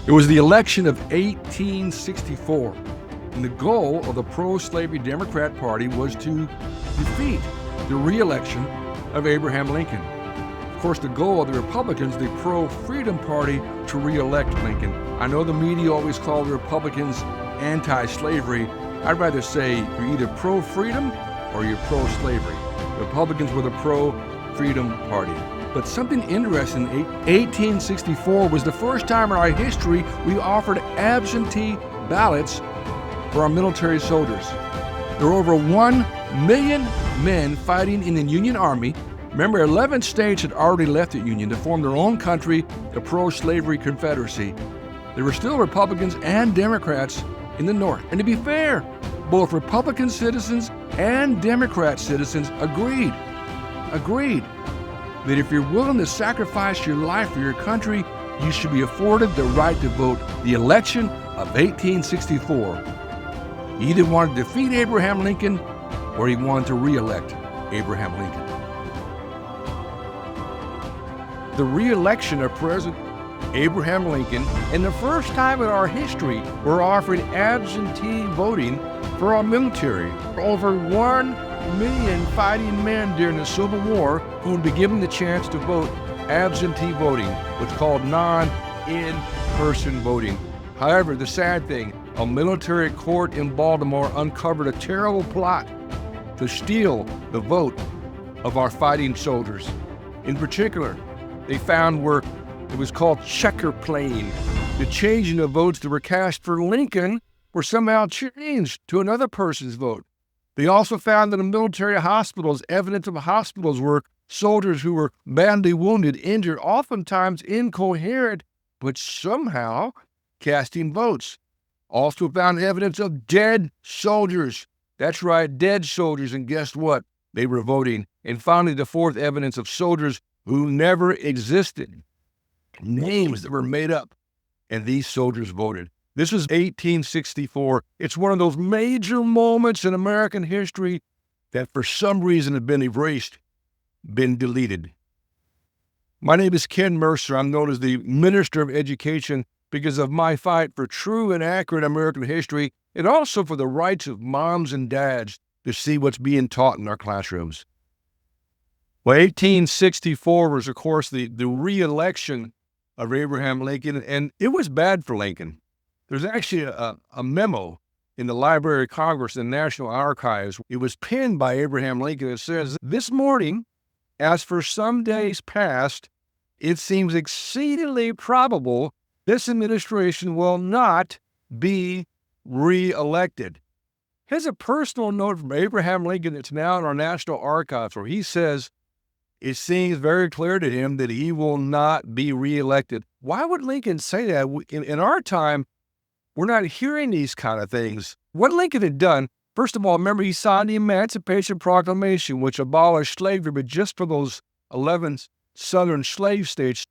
It was the election of 1864, and the goal of the pro-slavery Democrat Party was to defeat the reelection of Abraham Lincoln. Of course, the goal of the Republicans, the pro-freedom party, to reelect Lincoln. I know the media always call the Republicans anti-slavery. I'd rather say you're either pro-freedom or you're pro-slavery. The Republicans were the pro-freedom party. But something interesting, 1864 was the first time in our history we offered absentee ballots for our military soldiers. There were over 1 million men fighting in the Union Army. Remember, 11 states had already left the Union to form their own country, the pro-slavery Confederacy. There were still Republicans and Democrats in the North. And to be fair, both Republican citizens and Democrat citizens agreed that if you're willing to sacrifice your life for your country, you should be afforded the right to vote. The election of 1864. He either wanted to defeat Abraham Lincoln or he wanted to re-elect Abraham Lincoln. The re-election of President Abraham Lincoln, and the first time in our history we're offering absentee voting for our military. Over 1 million fighting men during the Civil War who would be given the chance to vote absentee voting, what's called non-in-person voting. However, the sad thing, a military court in Baltimore uncovered a terrible plot to steal the vote of our fighting soldiers. In particular, they found where it was called checker playing. The changing of votes that were cast for Lincoln were somehow changed to another person's vote. They also found that in military hospitals, evidence of hospitals where soldiers who were badly wounded, injured, oftentimes incoherent, but somehow casting votes. Also found evidence of dead soldiers. That's right, dead soldiers, and guess what? They were voting. And finally, the fourth evidence of soldiers who never existed. Names that were made up, and these soldiers voted. This was 1864. It's one of those major moments in American history that for some reason have been erased, been deleted. My name is Ken Mercer. I'm known as the Minister of Education because of my fight for true and accurate American history, and also for the rights of moms and dads to see what's being taught in our classrooms. Well, 1864 was, of course, the re-election of Abraham Lincoln, and it was bad for Lincoln. There's actually a memo in the Library of Congress and National Archives. It was penned by Abraham Lincoln. It says, "This morning, as for some days past, it seems exceedingly probable this administration will not be re-elected." Here's a personal note from Abraham Lincoln that's now in our National Archives, where he says, it seems very clear to him that he will not be reelected. Why would Lincoln say that? In our time, we're not hearing these kind of things. What Lincoln had done, first of all, remember he signed the Emancipation Proclamation, which abolished slavery, but just for those 11 southern slave states.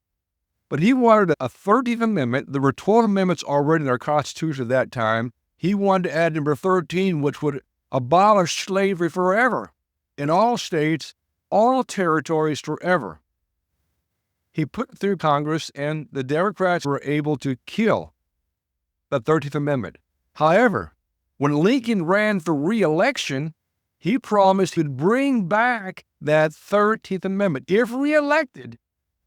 But he wanted a 13th Amendment. There were 12 amendments already in our Constitution at that time. He wanted to add number 13, which would abolish slavery forever in all states, all territories forever. He put it through Congress, and the Democrats were able to kill the 13th Amendment. However, when Lincoln ran for re-election, he promised he'd bring back that 13th Amendment. If re-elected,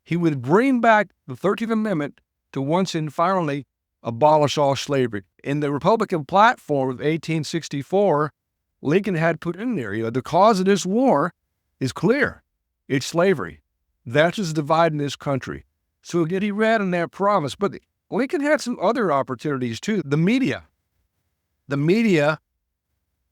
he would bring back the 13th Amendment to once and finally abolish all slavery. In the Republican platform of 1864, Lincoln had put in there, the cause of this war is clear. It's slavery. That's what's dividing this country. So again, he ran in that promise. But Lincoln had some other opportunities too. The media,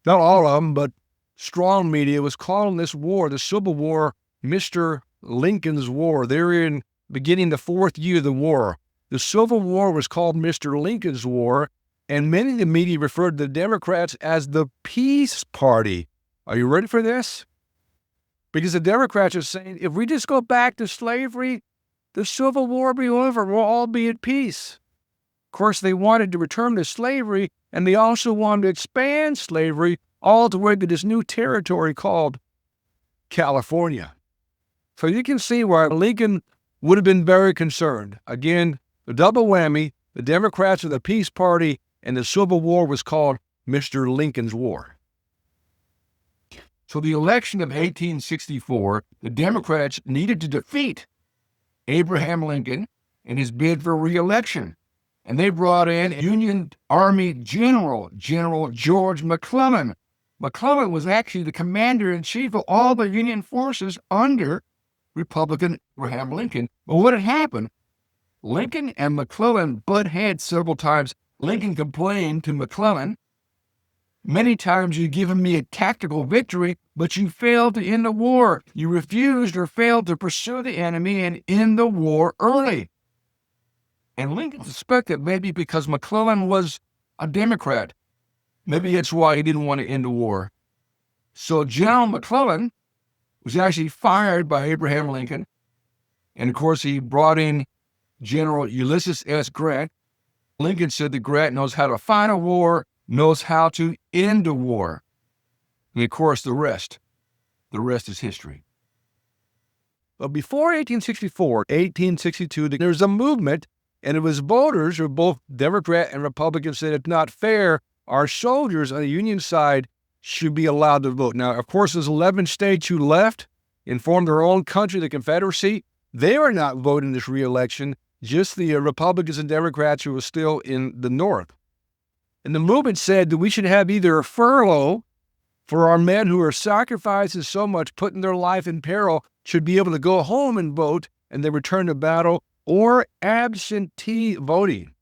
not all of them, but strong media, was calling this war, the Civil War, Mr. Lincoln's War. They're in beginning the 4th year of the war. The Civil War was called Mr. Lincoln's War, and many of the media referred to the Democrats as the Peace Party. Are you ready for this? Because the Democrats are saying, if we just go back to slavery, the Civil War will be over. We'll all be at peace. Of course, they wanted to return to slavery, and they also wanted to expand slavery all the way to this new territory called California. So you can see why Lincoln would have been very concerned. Again, the double whammy, The Democrats were the Peace Party, and the Civil War was called Mr. Lincoln's War. So the election of 1864, the Democrats needed to defeat Abraham Lincoln in his bid for re-election. And they brought in Union Army General George McClellan. McClellan was actually the commander-in-chief of all the Union forces under Republican Abraham Lincoln. But what had happened, Lincoln and McClellan butt heads several times. Lincoln complained to McClellan, "Many times you've given me a tactical victory, but you failed to end the war. You refused or failed to pursue the enemy and end the war early." And Lincoln suspected maybe because McClellan was a Democrat, maybe that's why he didn't want to end the war. So General McClellan was actually fired by Abraham Lincoln. And of course, he brought in General Ulysses S. Grant. Lincoln said that Grant knows how to fight a war, knows how to end a war. And of course, the rest is history. But before 1864, 1862, there was a movement, and it was voters who both Democrat and Republican said it's not fair. Our soldiers on the Union side should be allowed to vote. Now, of course, there's 11 states who left and formed their own country, the Confederacy. They were not voting this re-election, just the Republicans and Democrats who were still in the North. And the movement said that we should have either a furlough for our men who are sacrificing so much, putting their life in peril, should be able to go home and vote and then return to battle, or absentee voting.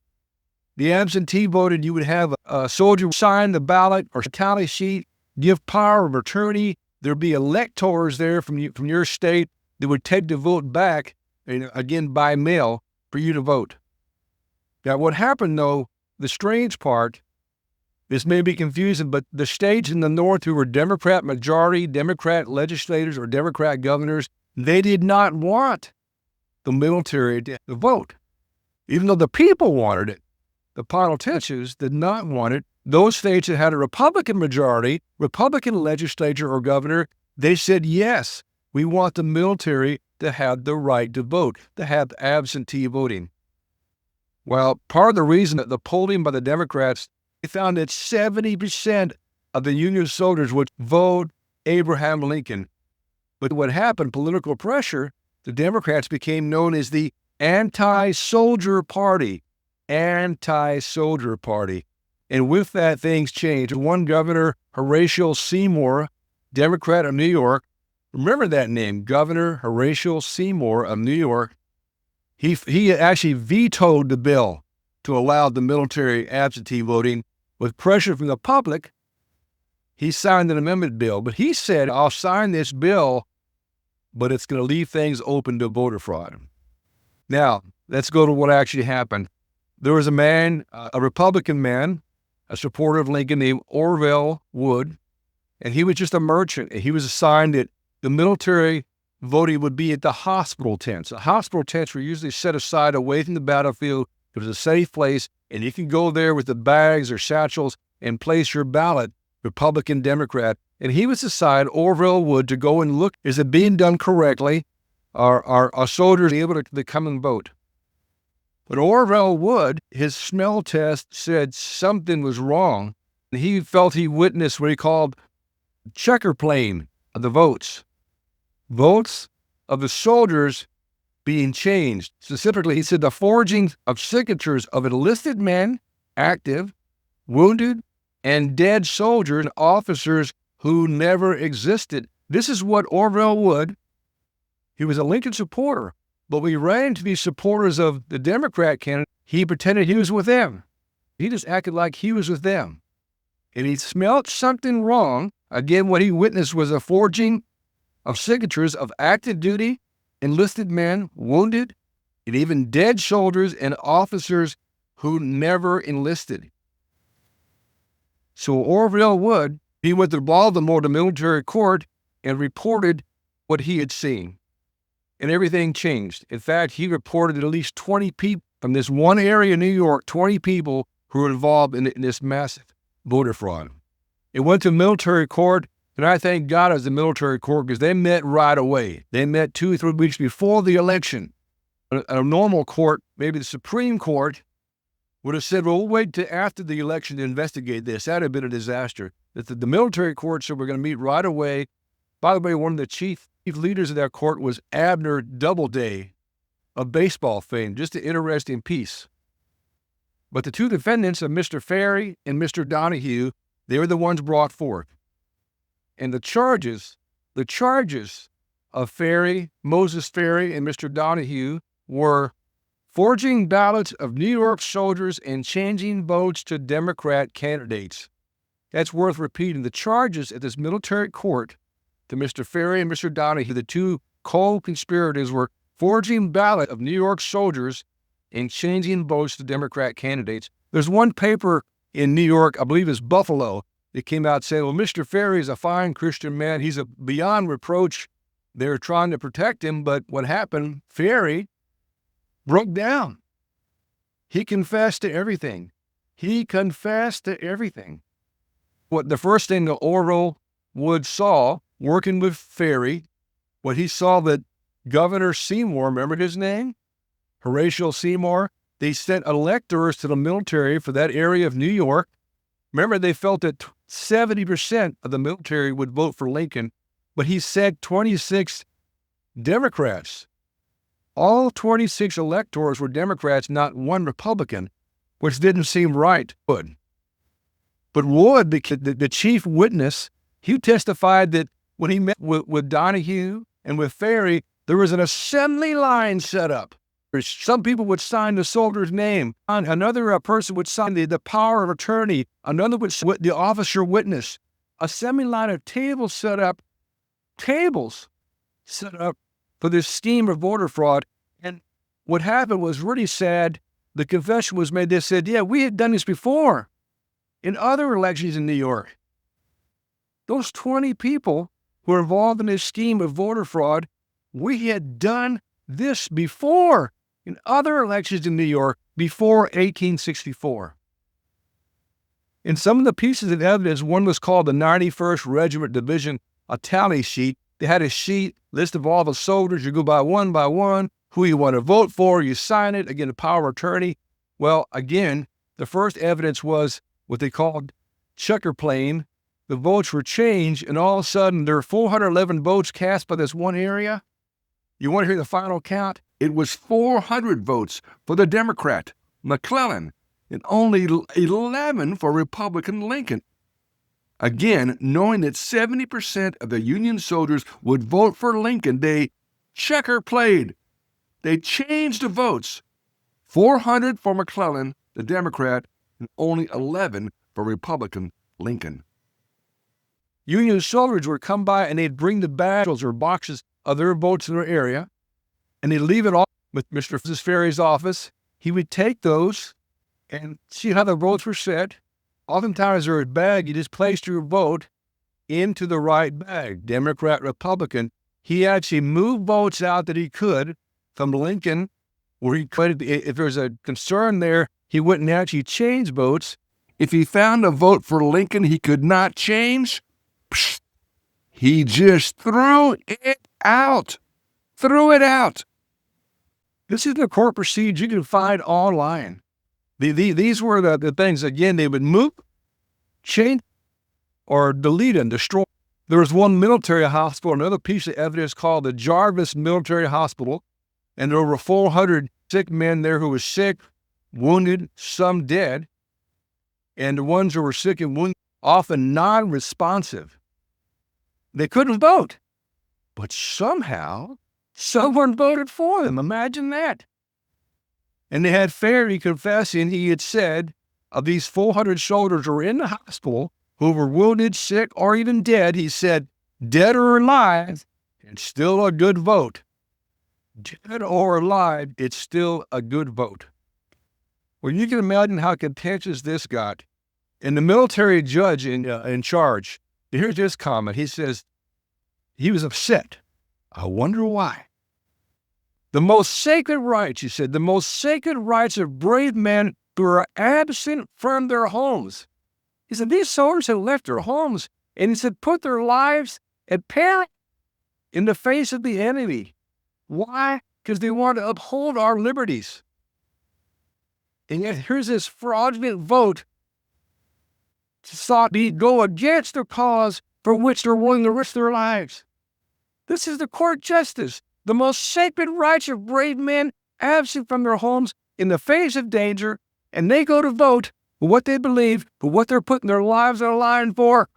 The absentee voting, you would have a soldier sign the ballot or tally sheet, give power of attorney. There'd be electors there from your state that would take the vote back, again, by mail for you to vote. Now, what happened, though, the strange part, this may be confusing, but the states in the North who were Democrat majority, Democrat legislators, or Democrat governors, they did not want the military to vote. Even though the people wanted it, the politicians did not want it. Those states that had a Republican majority, Republican legislature or governor, they said, yes, we want the military to have the right to vote, to have absentee voting. Well, part of the reason that the polling by the Democrats, they found that 70% of the Union soldiers would vote Abraham Lincoln. But what happened, political pressure, the Democrats became known as the anti-soldier party. Anti-soldier party. And with that, things changed. One governor, Horatio Seymour, Democrat of New York, remember that name, Governor Horatio Seymour of New York, he actually vetoed the bill to allow the military absentee voting. With pressure from the public, he signed an amendment bill. But he said, I'll sign this bill, but it's going to leave things open to voter fraud. Now, let's go to what actually happened. There was a man, a Republican man, a supporter of Lincoln named Orville Wood, and he was just a merchant. He was assigned that the military voting would be at the hospital tents. The hospital tents were usually set aside away from the battlefield. It was a safe place, and you can go there with the bags or satchels and place your ballot, Republican, Democrat. And he was assigned, Orville Wood, to go and look, is it being done correctly? Are soldiers able to come and vote? But Orville Wood, his smell test said something was wrong. And he felt he witnessed what he called checker playing of the votes. Votes of the soldiers being changed. Specifically, he said the forging of signatures of enlisted men, active, wounded, and dead soldiers and officers who never existed. This is what Orville Wood, he was a Lincoln supporter, but when he ran into these supporters of the Democrat candidate, he pretended he was with them. He just acted like he was with them. And he smelled something wrong. Again, what he witnessed was a forging of signatures of active duty, enlisted men, wounded, and even dead soldiers and officers who never enlisted. So Orville Wood, he went to Baltimore to military court and reported what he had seen. And everything changed. In fact, he reported at least 20 people from this one area in New York, 20 people who were involved in this massive voter fraud. It went to military court. And I thank God it was the military court because they met right away. They met 2 or 3 weeks before the election. A normal court, maybe the Supreme Court, would have said, well, we'll wait till after the election to investigate this. That would have been a disaster. That the military court said we're going to meet right away. By the way, one of the chief leaders of that court was Abner Doubleday of baseball fame, just an interesting piece. But the two defendants of Mr. Ferry and Mr. Donahue, they were the ones brought forth. And the charges of Ferry, Moses Ferry, and Mr. Donahue were forging ballots of New York soldiers and changing votes to Democrat candidates. That's worth repeating. The charges at this military court to Mr. Ferry and Mr. Donahue, the two co-conspirators, were forging ballots of New York soldiers and changing votes to Democrat candidates. There's one paper in New York, I believe it's Buffalo, that came out saying, well, Mr. Ferry is a fine Christian man. He's beyond reproach. They're trying to protect him, but what happened, Ferry broke down. He confessed to everything. What the first thing that Orville Wood saw, working with Ferry, what he saw that Governor Seymour, remember his name? Horatio Seymour. They sent electors to the military for that area of New York. Remember, they felt that 70% of the military would vote for Lincoln, but he sent 26 Democrats. All 26 electors were Democrats, not one Republican, which didn't seem right. But Wood, the chief witness, he testified that when he met with Donahue and with Ferry, there was an assembly line set up. Some people would sign the soldier's name. Another person would sign the power of attorney. Another would sign the officer witness. Assembly line of tables set up for this scheme of voter fraud. And what happened was really sad. The confession was made. They said, yeah, we had done this before in other elections in New York. Those 20 people who were involved in this scheme of voter fraud, we had done this before in other elections in New York before 1864. In some of the pieces of evidence, one was called the 91st Regiment Division, a tally sheet. They had a sheet, list of all the soldiers. You go by one, who you want to vote for, you sign it, again, the power of attorney. Well, again, the first evidence was what they called checker playing. The votes were changed, and all of a sudden, there were 411 votes cast by this one area. You want to hear the final count? It was 400 votes for the Democrat, McClellan, and only 11 for Republican Lincoln. Again, knowing that 70% of the Union soldiers would vote for Lincoln, they checker played. They changed the votes. 400 for McClellan, the Democrat, and only 11 for Republican Lincoln. Union soldiers would come by and they'd bring the bags or boxes of their votes in their area, and they'd leave it all with Mr. Ferry's office. He would take those and see how the votes were set. Oftentimes there was a bag, you just placed your vote into the right bag, Democrat, Republican. He actually moved votes out that he could from Lincoln, where he could, if there's a concern there, he wouldn't actually change votes. If he found a vote for Lincoln he could not change, he just threw it out. This is the court procedure you can find online. These were the things, again, they would move, change, or delete and destroy. There was one military hospital, another piece of evidence called the Jarvis Military Hospital, and there were 400 sick men there who were sick, wounded, some dead, and the ones who were sick and wounded, often non-responsive. They couldn't vote, but somehow someone voted for them. Imagine that. And they had Ferry confessing he had said of these 400 soldiers who were in the hospital who were wounded, sick, or even dead, he said, dead or alive, it's still a good vote. Dead or alive, it's still a good vote. Well, you can imagine how contentious this got. And the military judge in charge, here's his comment. He says, he was upset. I wonder why. The most sacred rights, he said, the most sacred rights of brave men who are absent from their homes. He said, these soldiers had left their homes, and he said, put their lives at peril in the face of the enemy. Why? Because they want to uphold our liberties. And yet here's this fraudulent vote sought to go against the cause for which they're willing to risk their lives. This is the court justice, the most sacred rights of brave men absent from their homes in the face of danger, and they go to vote for what they believe, for what they're putting their lives on the line for.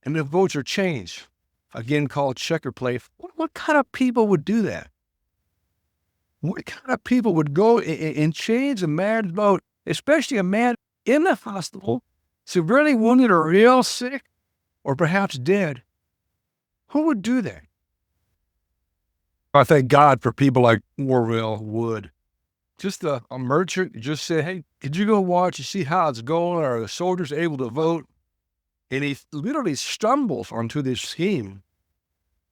And the votes are changed, again called checker play. What kind of people would do that? What kind of people would go and change a man's vote, especially a man in the hospital, severely wounded or real sick, or perhaps dead? Who would do that? I thank God for people like Orville Wood. Just a merchant just said, hey, could you go watch and see how it's going? Are the soldiers able to vote? And he literally stumbles onto this scheme.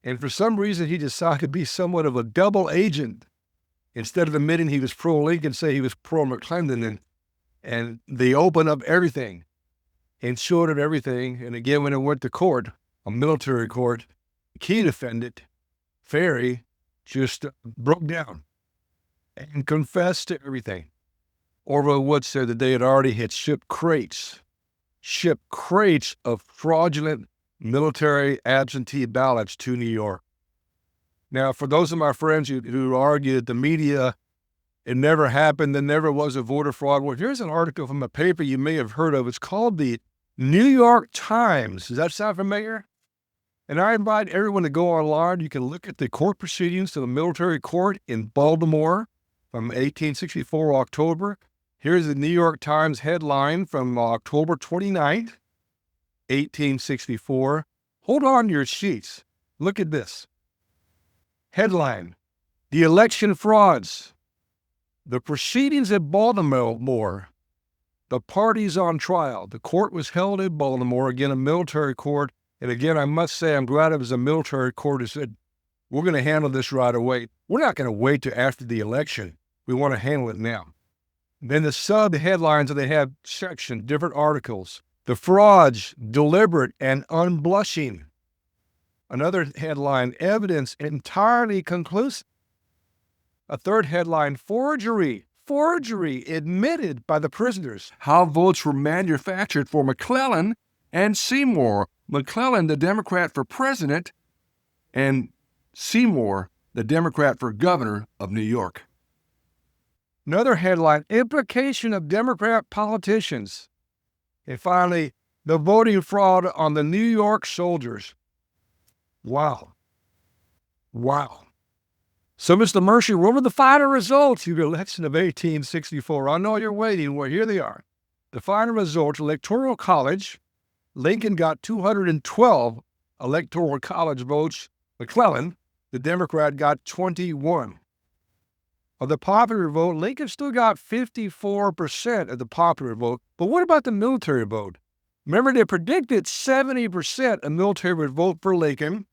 And for some reason, he decided to be somewhat of a double agent. Instead of admitting he was pro-Lincoln, say he was pro-McClellan, and they opened up everything and showed him everything. And again, when it went to court, a military court, the key defendant, Ferry, just broke down and confessed to everything. Orville Wood said that they had already had shipped crates of fraudulent military absentee ballots to New York. Now, for those of my friends who argue that the media, it never happened, there never was a voter fraud, well, here's an article from a paper you may have heard of. It's called the New York Times. Does that sound familiar? And I invite everyone to go online. You can look at the court proceedings of the military court in Baltimore from 1864 October. Here's the New York Times headline from October 29th, 1864. Hold on to your sheets. Look at this. Headline, The Election Frauds. The proceedings at Baltimore. The parties on trial. The court was held in Baltimore, again, a military court. And again, I must say, I'm glad it was a military court who said, we're going to handle this right away. We're not going to wait till after the election. We want to handle it now. Then the sub-headlines, they have sections, different articles. The frauds, deliberate and unblushing. Another headline, evidence entirely conclusive. A third headline, forgery. Forgery admitted by the prisoners. How votes were manufactured for McClellan and Seymour. McClellan, the Democrat for president, and Seymour, the Democrat for governor of New York. Another headline, implication of Democrat politicians. And finally, the voting fraud on the New York soldiers. Wow. Wow. So, Mr. Mercer, what were the final results of the election of 1864? I know you're waiting. Well, here they are. The final results, Electoral College, Lincoln got 212 Electoral College votes. McClellan, the Democrat, got 21. Of the popular vote, Lincoln still got 54% of the popular vote. But what about the military vote? Remember, they predicted 70% of military would vote for Lincoln,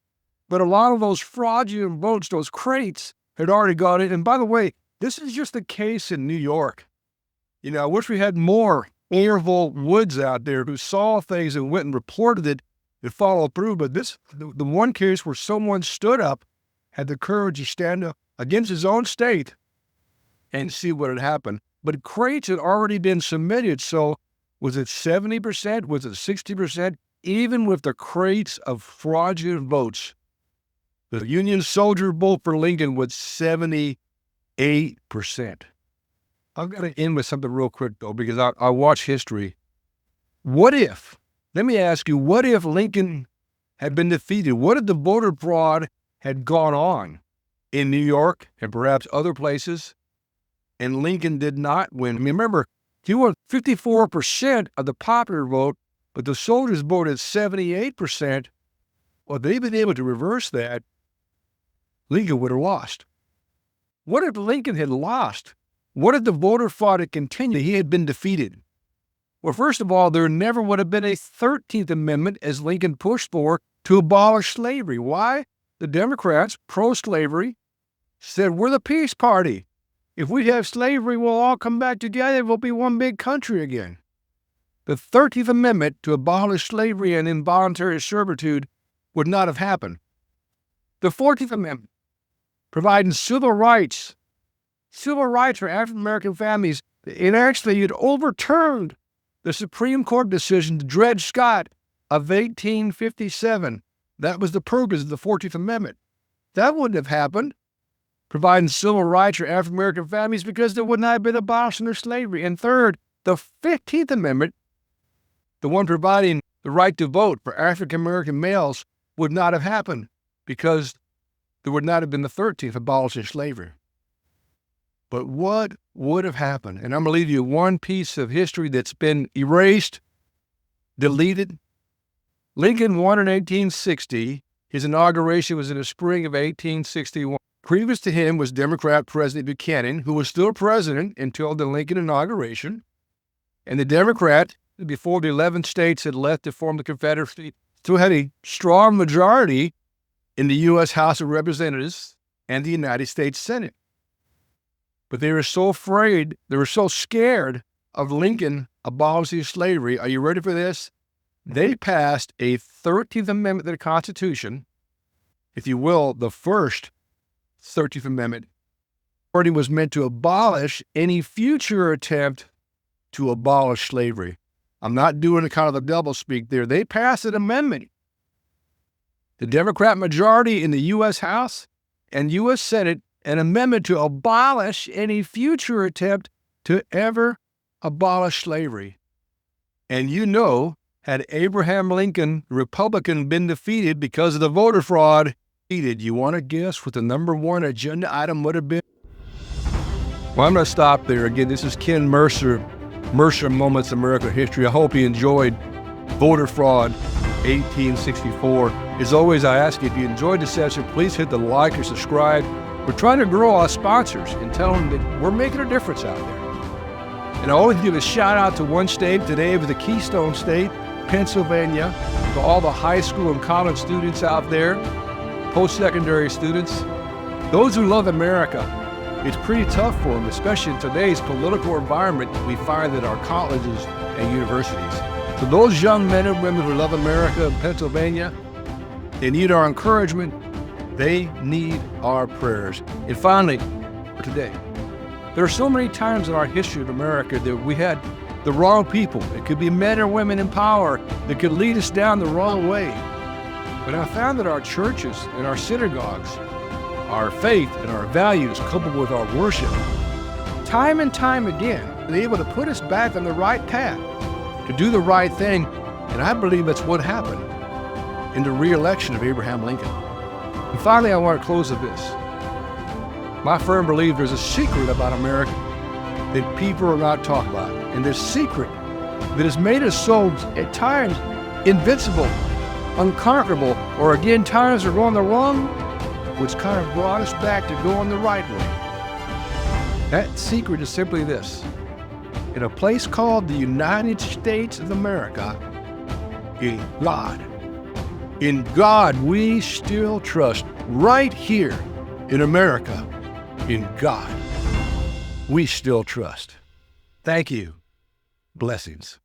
but a lot of those fraudulent votes, those crates, had already got it. And by the way, this is just the case in New York. You know, I wish we had more Orville Woods out there who saw things and went and reported it and followed through. But this, the one case where someone stood up, had the courage to stand up against his own state and see what had happened. But crates had already been submitted. So was it 70%? Was it 60%? Even with the crates of fraudulent votes, the Union soldier vote for Lincoln was 78%. I've got to end with something real quick, though, because I watch history. What if, let me ask you, what if Lincoln had been defeated? What if the voter fraud had gone on in New York and perhaps other places, and Lincoln did not win? I mean, remember, he won 54% of the popular vote, but the soldiers voted 78%. Well, they've been able to reverse that. Lincoln would have lost. What if Lincoln had lost? What if the voter fraud had continued? He had been defeated. Well, first of all, there never would have been a 13th Amendment as Lincoln pushed for to abolish slavery. Why? The Democrats, pro-slavery, said, we're the peace party. If we have slavery, we'll all come back together. We'll be one big country again. The 13th Amendment to abolish slavery and involuntary servitude would not have happened. The 14th Amendment, providing civil rights for African-American families, And actually, it overturned the Supreme Court decision to Dred Scott of 1857. That was the purpose of the 14th Amendment. That wouldn't have happened, providing civil rights for African-American families, because there would not have been abolishing their slavery. And third, the 15th Amendment, the one providing the right to vote for African-American males, would not have happened because there would not have been the 13th, abolishing slavery. But what would have happened? And I'm going to leave you one piece of history that's been erased, deleted. Lincoln won in 1860. His inauguration was in the spring of 1861. Previous to him was Democrat President Buchanan, who was still president until the Lincoln inauguration. And the Democrat, before the 11 states had left to form the Confederacy, still had a strong majority in the U.S. House of Representatives and the United States Senate. But they were so afraid, they were so scared of Lincoln abolishing slavery. Are you ready for this? They passed a 13th Amendment to the Constitution, if you will, the first 13th Amendment. It was meant to abolish any future attempt to abolish slavery. I'm not doing a kind of the doublespeak there. They passed an amendment. The Democrat majority in the U.S. House and U.S. Senate, an amendment to abolish any future attempt to ever abolish slavery. And you know, had Abraham Lincoln, Republican, been defeated because of the voter fraud, you want to guess what the number one agenda item would have been? Well, I'm going to stop there. Again, this is Ken Mercer, Mercer Moments American History. I hope you enjoyed voter fraud 1864. As always, I ask you, if you enjoyed the session, please hit the like or subscribe. We're trying to grow our sponsors and tell them that we're making a difference out there. And I always give a shout out to one state. Today it was the Keystone State, Pennsylvania, to all the high school and college students out there, post-secondary students, those who love America. It's pretty tough for them, especially in today's political environment we find at our colleges and universities. So those young men and women who love America in Pennsylvania, they need our encouragement. They need our prayers. And finally, for today, there are so many times in our history of America that we had the wrong people. It could be men or women in power that could lead us down the wrong way. But I found that our churches and our synagogues, our faith and our values coupled with our worship, time and time again, been able to put us back on the right path, to do the right thing. And I believe that's what happened in the reelection of Abraham Lincoln. And finally, I want to close with this. My firm belief there's a secret about America that people are not talking about. And this secret that has made us so, at times, invincible, unconquerable, or again, times are going the wrong, which kind of brought us back to going the right way. That secret is simply this. In a place called the United States of America, in God we still trust. Right here in America, in God, we still trust. Thank you. Blessings.